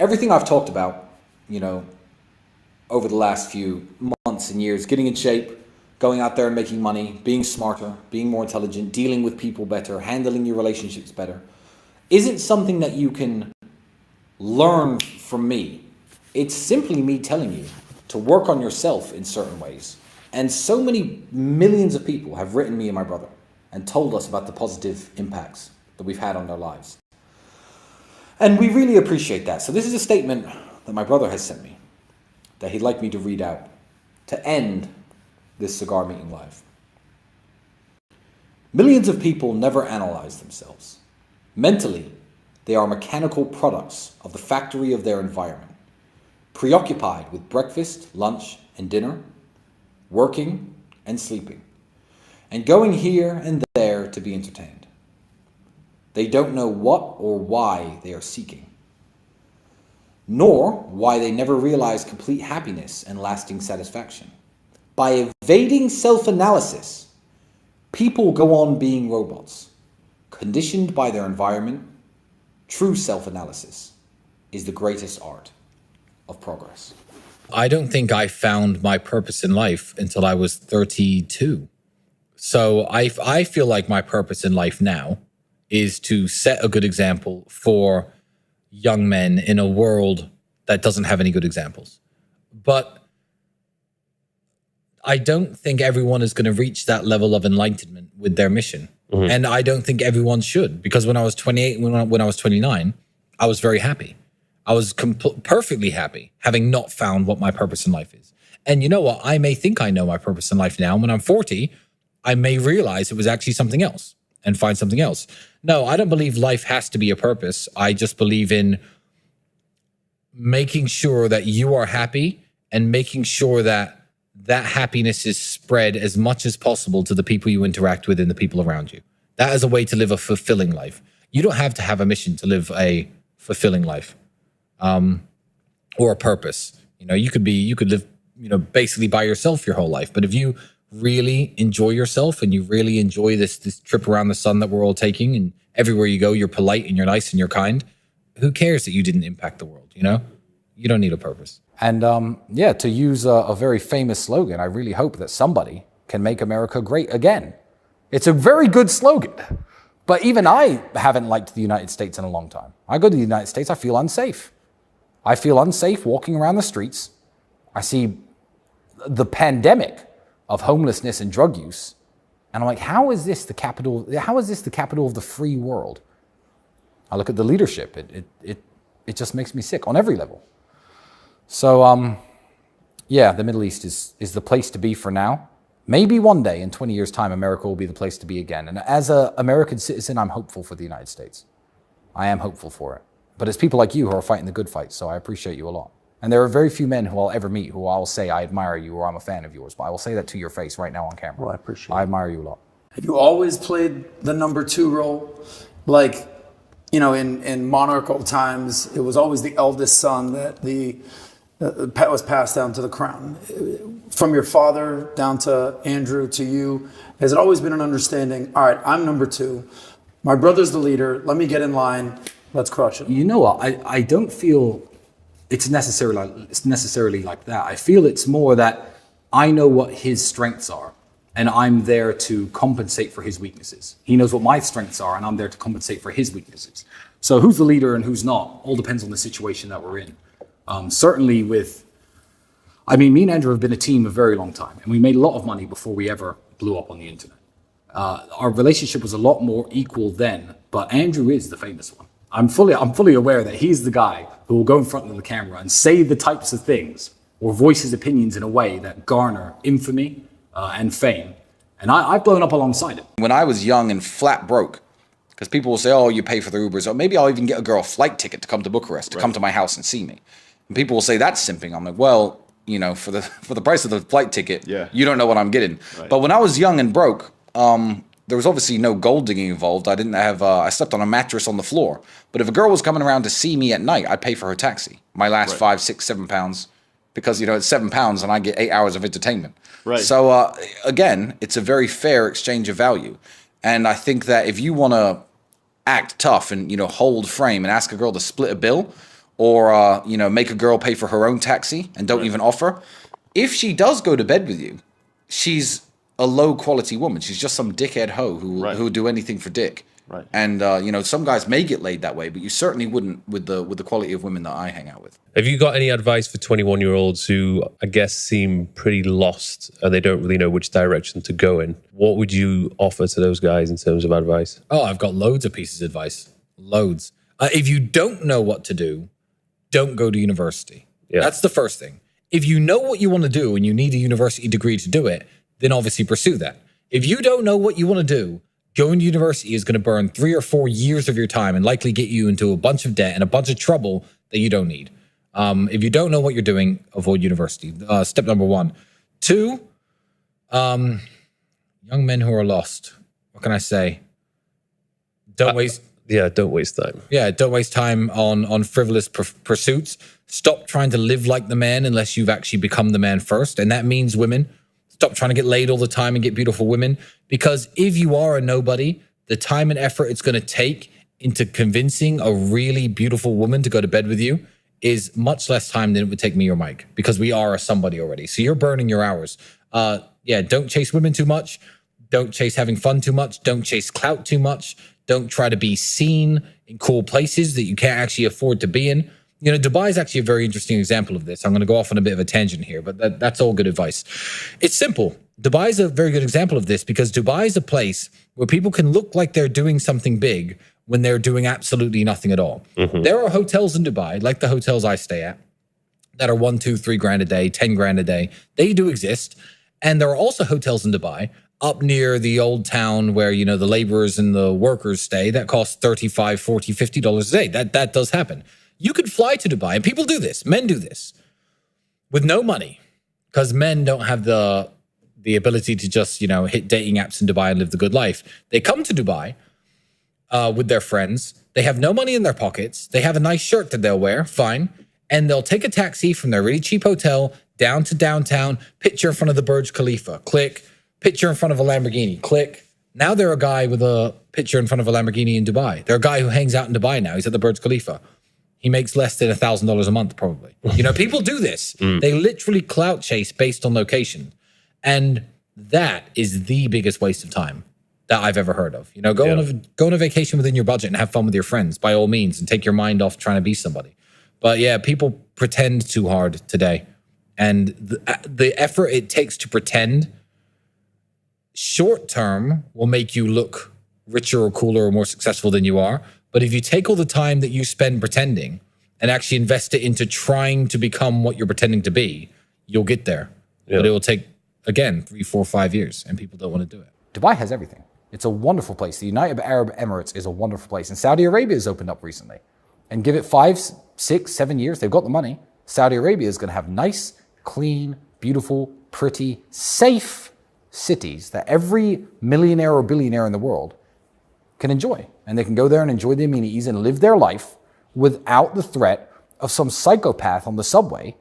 everything I've talked about, you know, over the last few months and years, getting in shape, going out there and making money, being smarter, being more intelligent, dealing with people better, handling your relationships better, isn't something that you can learn from me. It's simply me telling you to work on yourself in certain ways. And so many millions of people have written me and my brother and told us about the positive impacts that we've had on their lives. And we really appreciate that. So this is a statement that my brother has sent me that he'd like me to read out to end this cigar meeting live. Millions of people never analyze themselves. Mentally, they are mechanical products of the factory of their environment, preoccupied with breakfast, lunch, and dinner, working and sleeping, and going here and there to be entertained. They don't know what or why they are seeking, nor why they never realize complete happiness and lasting satisfaction. By evading self-analysis, people go on being robots, conditioned by their environment. True self-analysis is the greatest art of progress. I don't think I found my purpose in life until I was 32. So I feel like my purpose in life now is to set a good example for young men in a world that doesn't have any good examples. But I don't think everyone is going to reach that level of enlightenment with their mission. Mm-hmm. And I don't think everyone should, because when I was 28, when I was 29, I was very happy. I was perfectly happy having not found what my purpose in life is. And you know what? I may think I know my purpose in life now. When I'm 40, I may realize it was actually something else and find something else. No, I don't believe life has to be a purpose. I just believe in making sure that you are happy and making sure that that happiness is spread as much as possible to the people you interact with and the people around you. That is a way to live a fulfilling life. You don't have to have a mission to live a fulfilling life, or a purpose. You know, you could live, you know, basically by yourself your whole life. But if you really enjoy yourself and you really enjoy this trip around the sun that we're all taking, and everywhere you go, you're polite and you're nice and you're kind, who cares that you didn't impact the world? You know, you don't need a purpose. And yeah, to use a very famous slogan, I really hope that somebody can make America great again. It's a very good slogan, but even I haven't liked the United States in a long time. I go to the United States, I feel unsafe. I feel unsafe walking around the streets. I see the pandemic of homelessness and drug use, and I'm like, how is this the capital? How is this the capital of the free world? I look at the leadership. It just makes me sick on every level. So, yeah, the Middle East is the place to be for now. Maybe one day in 20 years' time, America will be the place to be again. And as an American citizen, I'm hopeful for the United States. I am hopeful for it. But it's people like you who are fighting the good fight, so I appreciate you a lot. And there are very few men who I'll ever meet who I will say, I admire you or I'm a fan of yours. But I will say that to your face right now on camera. Well, I appreciate it. I admire you a lot. Have you always played the number two role? Like, you know, in monarchical times, it was always the eldest son that was passed down to the crown. From your father down to Andrew to you, has it always been an understanding, all right, I'm number two, my brother's the leader, let me get in line, let's crush it? You know what, I don't feel it's necessarily like that. I feel it's more that I know what his strengths are, and I'm there to compensate for his weaknesses. He knows what my strengths are, and I'm there to compensate for his weaknesses. So who's the leader and who's not all depends on the situation that we're in. Certainly me and Andrew have been a team a very long time, and we made a lot of money before we ever blew up on the internet. Our relationship was a lot more equal then, but Andrew is the famous one. I'm fully aware that he's the guy who will go in front of the camera and say the types of things or voice his opinions in a way that garner infamy and fame. And I've blown up alongside him. When I was young and flat broke, because people will say, oh, you pay for the Ubers, or maybe I'll even get a girl a flight ticket to come to Bucharest, to come to my house and see me. And people will say that's simping. I'm like, well, you know, for the price of the flight ticket, you don't know what I'm getting. Right. But when I was young and broke, there was obviously no gold digging involved. I didn't have, I slept on a mattress on the floor. But if a girl was coming around to see me at night, I'd pay for her taxi. My last 5, 6, 7 pounds, because, you know, it's 7 pounds and I get 8 hours of entertainment. Right. So, again, it's a very fair exchange of value. And I think that if you want to act tough and, you know, hold frame and ask a girl to split a bill, or make a girl pay for her own taxi and don't even offer. If she does go to bed with you, she's a low quality woman. She's just some dickhead hoe who will do anything for dick. Right. And some guys may get laid that way, but you certainly wouldn't with the quality of women that I hang out with. Have you got any advice for 21-year-olds who, I guess, seem pretty lost and they don't really know which direction to go in? What would you offer to those guys in terms of advice? Oh, I've got loads of pieces of advice. Loads. If you don't know what to do, don't go to university. Yeah. That's the first thing. If you know what you want to do and you need a university degree to do it, then obviously pursue that. If you don't know what you want to do, going to university is going to burn 3 or 4 years of your time and likely get you into a bunch of debt and a bunch of trouble that you don't need. If you don't know what you're doing, avoid university. Step number 1. 2, young men who are lost. What can I say? Don't waste time. Yeah, don't waste time on frivolous pursuits. Stop trying to live like the man unless you've actually become the man first. And that means women. Stop trying to get laid all the time and get beautiful women. Because if you are a nobody, the time and effort it's going to take into convincing a really beautiful woman to go to bed with you is much less time than it would take me or Mike. Because we are a somebody already. So you're burning your hours. Don't chase women too much. Don't chase having fun too much. Don't chase clout too much. Don't try to be seen in cool places that you can't actually afford to be in. Dubai is actually a very interesting example of this. I'm going to go off on a bit of a tangent here, but that's all good advice. It's simple. Dubai is a very good example of this because Dubai is a place where people can look like they're doing something big when they're doing absolutely nothing at all. Mm-hmm. There are hotels in Dubai, like the hotels I stay at, that are 1, 2, 3 grand a day, 10 grand a day. They do exist. And there are also hotels in Dubai up near the old town where, the laborers and the workers stay that cost $35, $40, $50 a day. That does happen. You could fly to Dubai, and people do this. Men do this with no money because men don't have the ability to just, hit dating apps in Dubai and live the good life. They come to Dubai with their friends. They have no money in their pockets. They have a nice shirt that they'll wear, fine. And they'll take a taxi from their really cheap hotel down to downtown, picture in front of the Burj Khalifa, click. Picture in front of a Lamborghini, click. Now they're a guy with a picture in front of a Lamborghini in Dubai. They're a guy who hangs out in Dubai now. He's at the Burj Khalifa. He makes less than $1,000 a month, probably. People do this. They literally clout chase based on location. And that is the biggest waste of time that I've ever heard of. Go on a vacation within your budget and have fun with your friends, by all means, and take your mind off trying to be somebody. But yeah, people pretend too hard today. And the effort it takes to pretend short term will make you look richer or cooler or more successful than you are. But if you take all the time that you spend pretending and actually invest it into trying to become what you're pretending to be, you'll get there. Yeah. But it will take, again, 3, 4, 5 years, and people don't want to do it. Dubai has everything. It's a wonderful place. The United Arab Emirates is a wonderful place. And Saudi Arabia has opened up recently. And give it 5, 6, 7 years, they've got the money. Saudi Arabia is going to have nice, clean, beautiful, pretty, safe cities that every millionaire or billionaire in the world can enjoy. And they can go there and enjoy the amenities and live their life without the threat of some psychopath on the subway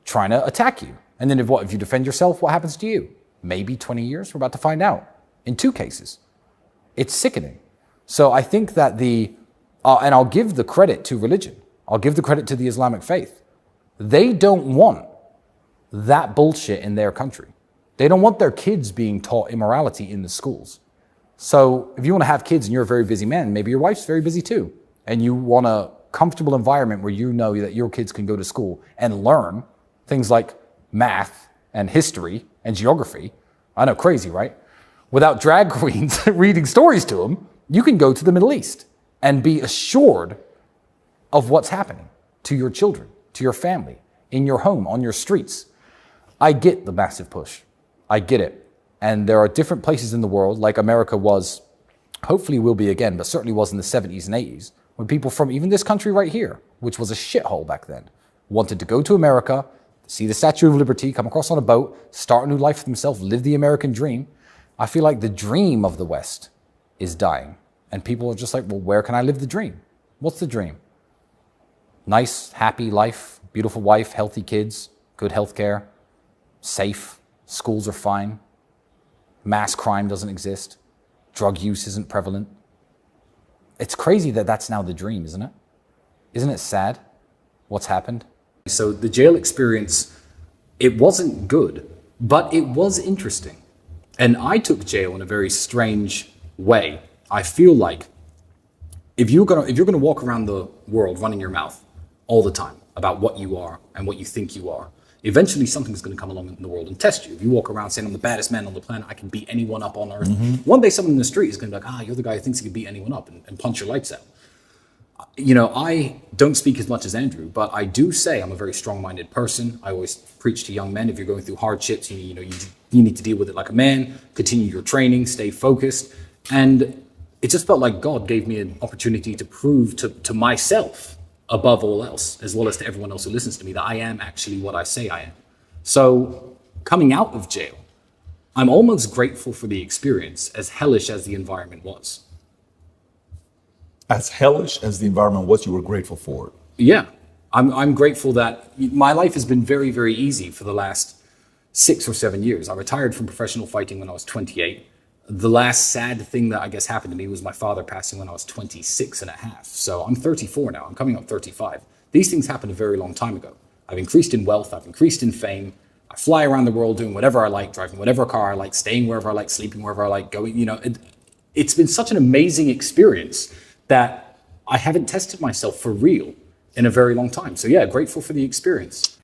trying to attack you. And then if you defend yourself, what happens to you? Maybe 20 years, we're about to find out. In 2 cases. It's sickening. So I think that and I'll give the credit to religion. I'll give the credit to the Islamic faith. They don't want that bullshit in their country. They don't want their kids being taught immorality in the schools. So if you want to have kids and you're a very busy man, maybe your wife's very busy too, and you want a comfortable environment where you know that your kids can go to school and learn things like math and history and geography. I know, crazy, right? Without drag queens reading stories to them, you can go to the Middle East and be assured of what's happening to your children, to your family, in your home, on your streets. I get the massive push. I get it. And there are different places in the world, like America was, hopefully will be again, but certainly was in the 70s and 80s, when people from even this country right here, which was a shithole back then, wanted to go to America, see the Statue of Liberty, come across on a boat, start a new life for themselves, live the American dream. I feel like the dream of the West is dying. And people are just like, well, where can I live the dream? What's the dream? Nice, happy life, beautiful wife, healthy kids, good health care, safe, schools are fine, mass crime doesn't exist, drug use isn't prevalent. It's crazy that that's now the dream, isn't it? Isn't it sad? what's happened? So the jail experience, it wasn't good, but it was interesting. And I took jail in a very strange way. I feel like if you're gonna walk around the world running your mouth all the time about what you are and what you think you are, eventually something's gonna come along in the world and test you. If you walk around saying I'm the baddest man on the planet, I can beat anyone up on earth. One day someone in the street is gonna be like, you're the guy who thinks he can beat anyone up and punch your lights out. You know, I don't speak as much as Andrew, but I do say I'm a very strong-minded person. I always preach to young men, if you're going through hardships, you need to deal with it like a man, continue your training, stay focused. And it just felt like God gave me an opportunity to prove to myself, above all else, as well as to everyone else who listens to me, that I am actually what I say I am. So coming out of jail, I'm almost grateful for the experience, as hellish as the environment was. As hellish as the environment was, you were grateful for it. Yeah, I'm grateful that my life has been very, very easy for the last 6 or 7 years. I retired from professional fighting when I was 28. The last sad thing that I guess happened to me was my father passing when I was 26 and a half. So I'm 34 now, I'm coming up 35. These things happened a very long time ago. I've increased in wealth, I've increased in fame. I fly around the world doing whatever I like, driving whatever car I like, staying wherever I like, sleeping wherever I like, going, it's been such an amazing experience that I haven't tested myself for real in a very long time. So yeah, grateful for the experience.